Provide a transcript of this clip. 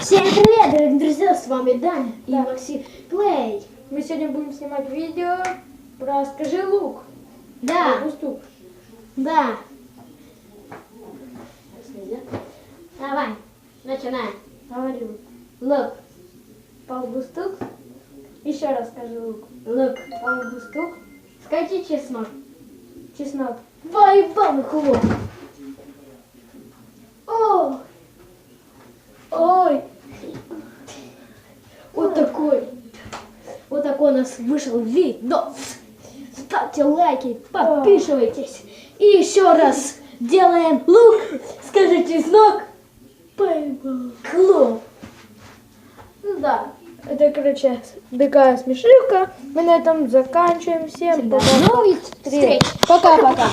Всем привет, дорогие друзья, с вами Даня и Максим Плей. Мы сегодня будем снимать видео про «Скажи лук». Да, Бустук. да. Давай, начинаем. Говорю. Лук, Полбустук. Еще раз скажи лук. лук. Полбустук. Скажи чеснок. Чеснок. Поебал его. О! Ой. Вот такой у нас вышел видос. Ставьте лайки, подписывайтесь. И еще раз делаем лук. Скажи чеснок. Поебал. Клоп. Ну да. Это, короче, такая смешилка. Мы на этом заканчиваем. Всем До пока. новых встреч. Пока-пока.